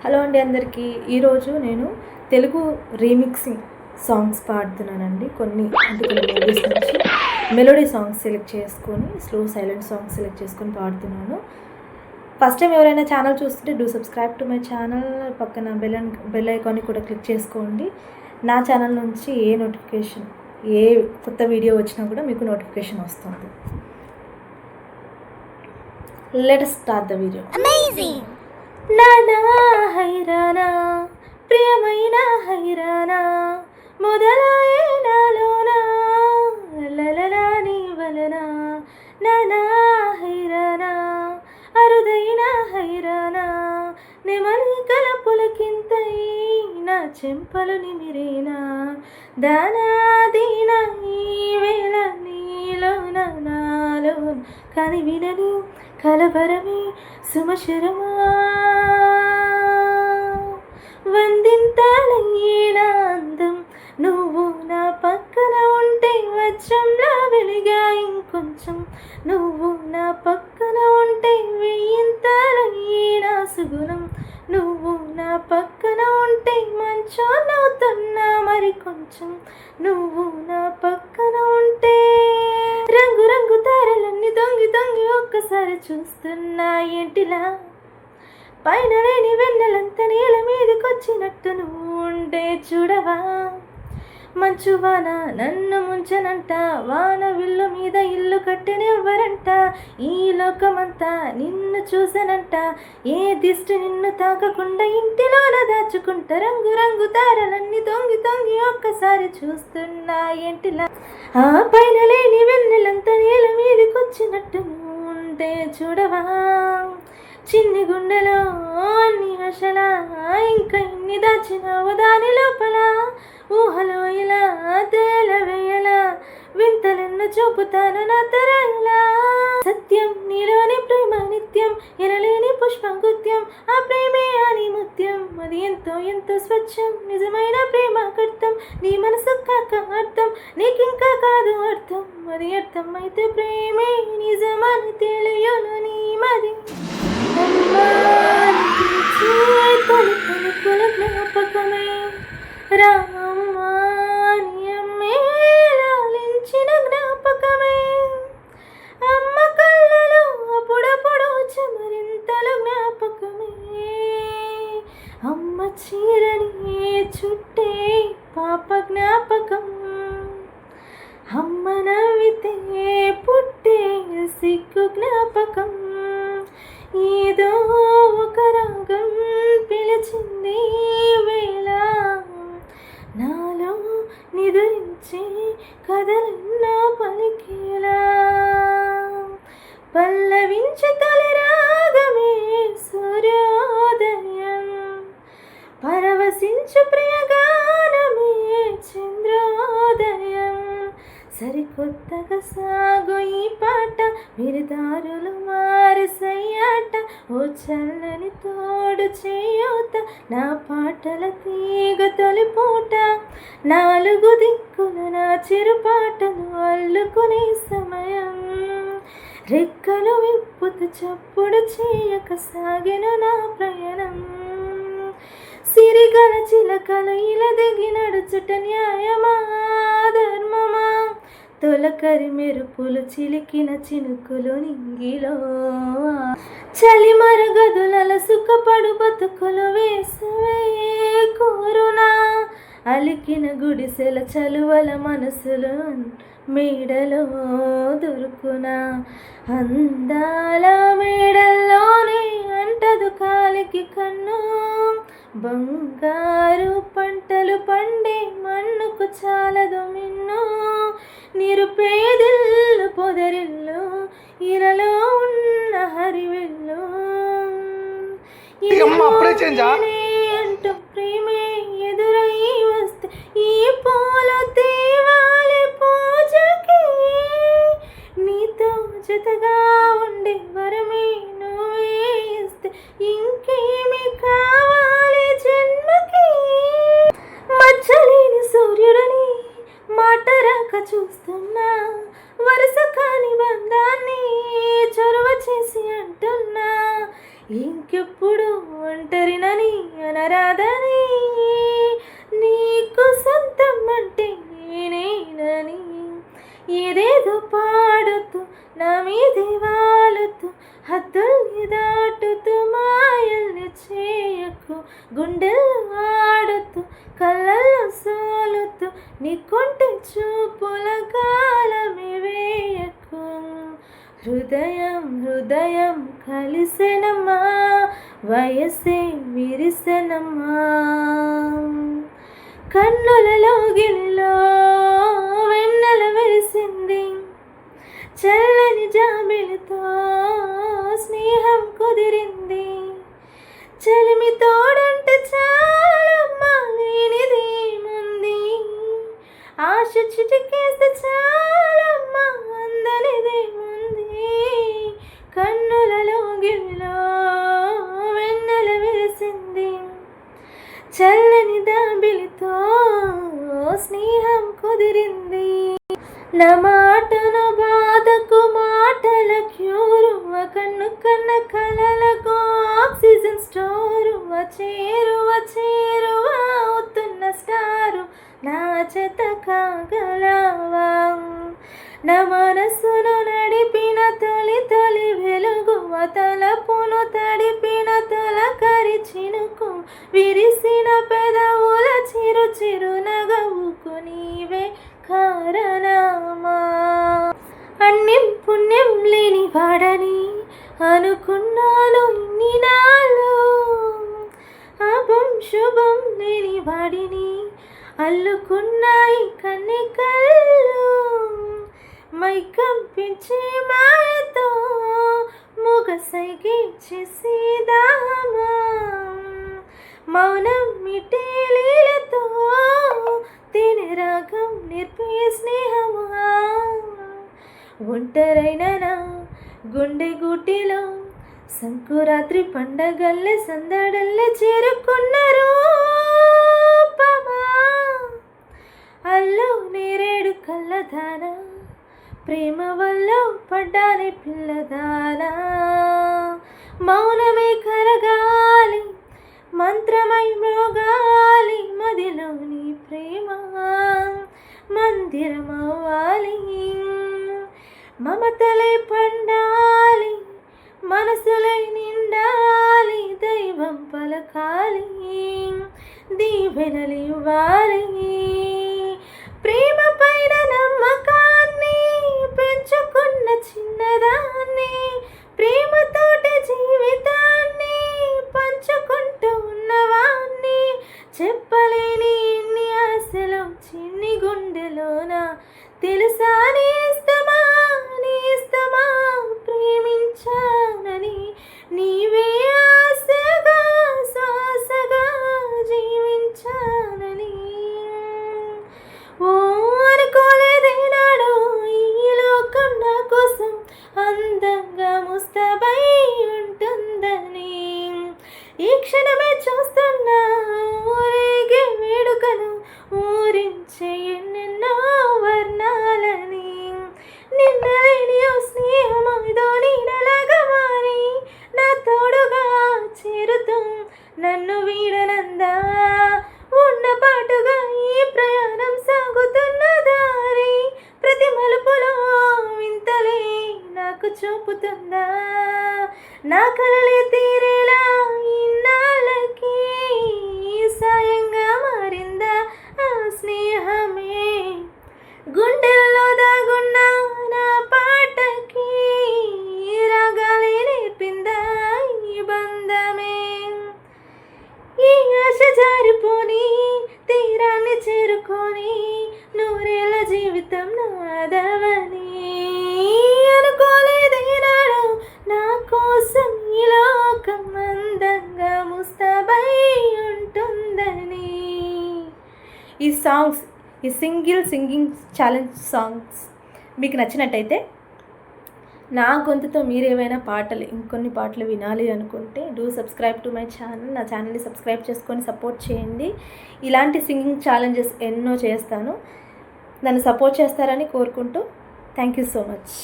Hello అండి అందరికీ. ఈరోజు నేను తెలుగు రీమిక్సింగ్ సాంగ్స్ పాడుతున్నానండి. కొన్ని మూవీస్ నుంచి మెలోడీ సాంగ్స్ సెలెక్ట్ చేసుకొని, స్లో సైలెంట్ సాంగ్స్ సెలెక్ట్ చేసుకొని పాడుతున్నాను. ఫస్ట్ టైం ఎవరైనా ఛానల్ చూస్తుంటే do subscribe to my channel. పక్కన బెల్ ఐకాన్ని కూడా క్లిక్ చేసుకోండి. నా ఛానల్ నుంచి ఏ కొత్త వీడియో వచ్చినా కూడా మీకు నోటిఫికేషన్ వస్తుంది. Let us start the video. Amazing! నానా హైరానా ప్రియమైన హైరానా మొదలాయే నాలోనా లలలా నీ వలనా నానా హైరానా అరుదైన హైరానా నెమలి కలపులకింతై నా చెంపలు నిమిరేనా దానా దీనా ఈ వేళ నీలోన నాలో కని వినని కలవరమే సుమశరమా వందింతాలయ్యేనా అందం నువ్వు నా పక్కన ఉంటే వజ్రంలా వెలిగా ఇంకొంచెం నువ్వు నా పక్కన ఉంటే వెయ్యింతాలయ్యేనా సుగుణం నువ్వు నా పక్కన ఉంటే మంచోనవుతున్నా మరి కొంచెం నువ్వు నా పక్కన ఉంటే రంగు రంగు తారలన్నీ దొంగి దొంగి ఒక్కసారి చూస్తున్నా ఏంటిలా పైన లేని వెన్నెలంత నీళ్ళ మీదకొచ్చినట్టు నువ్వు ఉంటే చూడవా మంచు వాన నన్ను ముంచనంట వాన విల్లు మీద ఇల్లు కట్టినెవ్వరంట ఈ లోకమంతా నిన్ను చూసనంట ఏ దిష్టి నిన్ను తాకకుండా ఇంటిలోన దాచుకుంటా రంగు రంగు తారలన్నీ తొంగి తొంగి ఒక్కసారి చూస్తున్నా ఏంటిలా ఆ పైన లేని వెన్నెలంతా నీళ్ళ మీదకొచ్చినట్టు ఉంటే చూడవా చిన్ని గుండెలో అన్ని ఆశలా ఇంకా ఇన్ని దాచినావు దాని లోపల ఊహలో ఇలా తేలవేయలా వింతలెన్న చూపుతాను నా తరాయిలా సత్యం నీలోని ప్రేమ నిత్యం ఎనలేని పుష్పంగుత్యం ఆ ప్రేమే అని ముత్యం అది ఎంతో ఎంతో స్వచ్ఛం నిజమైన ప్రేమ కర్తం నీ మనసు కాక అర్థం నీకింకా కాదు అర్థం అది అర్థం అయితే ప్రేమే నిజమని తెలియను నీ మది జ్ఞాపకమే రామాలించిన జ్ఞాపకమే అమ్మ కళ్ళలో అప్పుడప్పుడు చెమరింతలు జ్ఞాపకమే అమ్మ చీరని చుట్టే పాప జ్ఞాపకం అమ్మ నవ్వితే పుట్టే సిగ్గు జ్ఞాపకం ఏదో ఒక రాగం పిలిచింది వేళ నాలో నిదురించే కథలెన్నో పలికేలా పల్లవించే తొలి రాగమే సూర్యోదయం పరవశించు ప్రియగానమే చంద్రోదయం సరికొత్తగా సాగు ఈ పాట విరిదారులు మారుసయ్యాట ఓ చల్లని తోడు చేయూత నా పాటల తీగ తొలిపూట నాలుగు దిక్కుల నా చిరుపాటలు అల్లుకునే సమయం రెక్కలు విప్పుతూ చప్పుడు చేయక సాగెను నా ప్రయాణం సిరిగల చిలకలు ఇలా దిగి నడుచుట న్యాయమా ధర్మమా తొలకరి మెరుపులు చిలికిన చినుకులు నింగిలో చలిమర గదుల సుఖపడు బతుకులు వేసవే కోరునా అలికిన గుడిసెల చలువల మనసులు మేడలో దొరుకునా అందాల మేడల్లోనే అంటదు కాలికి కన్ను బంగారు పంటలు పండే మన్నుకు చాలదు మిన్ను నిరుపేదిల్లు పొదరిల్లు ఇరలో ఉన్న హరివిల్లు అంటూ ప్రేమే ఎదురై వస్తే ఈ పూలు తేవాలి పూజకి నీతో జతగా ఉండే వరమే నువ్వే ఇస్తే ఇంకేమి కావాలి జన్మకి మచ్చలేని సూర్యుడని మాట రాక చూస్తున్నా వరుస కాని బంధాన్ని చొరవ చేసి అంటున్నా ఇంకెప్పుడు ఒంటరినని అనరాదని, నీకు సొంతం అంటే నేనేనని, ఏదేదో పాడుతూ నా మీదే వాలుతూ హద్దుల్ని దాటుతూ మాయల్ని చేయకు, గుండెల్లో ఆడుతూ కళ్ళల్లో సోలుతూ నీ కొంటె చూపుల కాలమే వేయకు. హృదయం హృదయం కలిసెనమ్మా, వయసే విరిసెనమ్మా, కన్నులలో గిలిలో వెన్నెల వెలిసింది, చల్లని జాబిలితో స్నేహం కుదిరింది, చలిమి తోడుంటే చాలమ్మా లేనిదేముంది, ఆశ చిటికేస్తే చాలమ్మా అందనిదేముంది, కన్నులలో గిలిలో వెన్నెల వెలిసింది, చల్లని దాబిలితో స్నేహం కుదిరింది. నా మాటను బాధకు మాటల క్యూరువ, కన్ను కన్న కలలకు ఆక్సిజన్ స్టోరువ, చేరువ చేరువ అవుతున్న స్టారు నా చేత కాగలవా, నా మనసును నడిపిన తొలి తొలి వెలుగువ, తలపును తడిపిన తొలకరి చినుకు, విరిసిన పెదవుల చిరు చిరు నగవుకు నీవే కారణమా. అన్యం పుణ్యం లేని వాడని అనుకున్నాను ఇన్ని నాళ్ళు, అభం శుభం లేని వాడిని అల్లుకున్నాయి కన్నె కళ్ళు, మైకం పెంచే మాయతో ముగసైకి చేసేదామా, మౌనం మిటే లీలతో తేనె రాగం నేర్పే స్నేహమా, ఒంటరైన నా గుండె గూటిలో సంకురాత్రి పండగల్లే సందడల్లే చేరుకున్న రూపమా, అల్లో నేరేడు కళ్ళదానా, ప్రేమ వల్ల పడ్డానే పిల్లదానా, మౌనమే కరగాలి మంత్రమై మ్రోగాలి, మదిలోని ప్రేమ మందిరమవ్వాలి, మమతలే పండాలి మనసులే నిండాలి, దైవం పలకాలి దీవెనలివ్వాలి, ప్రేమ పైన నమ్మకాన్ని పెంచుకున్న చిన్నదాన్ని, ప్రేమతోటి జీవితాన్ని పంచుకుంటూ ఉన్నవాన్ని, చెప్పలేని ఎన్ని ఆశలు చిన్ని గుండెలోన తెలుసా నేస్తమా నేస్తమా, ప్రేమించానని నీవే ఆశగా శ్వాసగా జీవించానని, ఓ అనుకోలేదేనాడు ఈ లోకం నా కోసం అందంగా ముస్తాబై ఉంటుందని, ఈ క్షణమే చూస్తున్నా ఊరేగే వేడుకను ఊరించే ఎన్నెన్నో వర్ణాలని, నిన్నలేని ఓ స్నేహమైదో నీడలాగా మారి నా తోడుగా చేరుతూ నన్ను వీడనందా, ఉన్న పాటుగా ఈ ప్రయాణం సాగుతున్న దారి, ప్రతి మలుపులో వింతలే నాకు చూపుతుందా, నా కలలే తీరేలా ఇన్నాళ్ళకి సాయంగా మారిందా ఆ స్నేహమే, గుండెల్లో దాగున్న నా పాటకి రాగాలే నేర్పిందా ఈ బంధమే, ఈ ఆశ జారిపోని తీరాన్ని చేరుకొని నూరేళ్ళ జీవితం నాదవని, అనుకోలేదేనాడు నా కోసం ఈ లోకం అందంగా ముస్తాబై ఉంటుందని. ఈ సాంగ్స్, ఈ సింగింగ్ ఛాలెంజ్ సాంగ్స్ మీకు నచ్చినట్టయితే, నా గొంతుతో మీరేమైనా పాటలు ఇంకొన్ని పాటలు వినాలి అనుకుంటే do subscribe to my channel. నా ఛానల్ని సబ్స్క్రైబ్ చేసుకొని సపోర్ట్ చేయండి. ఇలాంటి సింగింగ్ ఛాలెంజెస్ ఎన్నో చేస్తాను, నన్ను సపోర్ట్ చేస్తారని కోరుకుంటూ థ్యాంక్ యూ సో మచ్.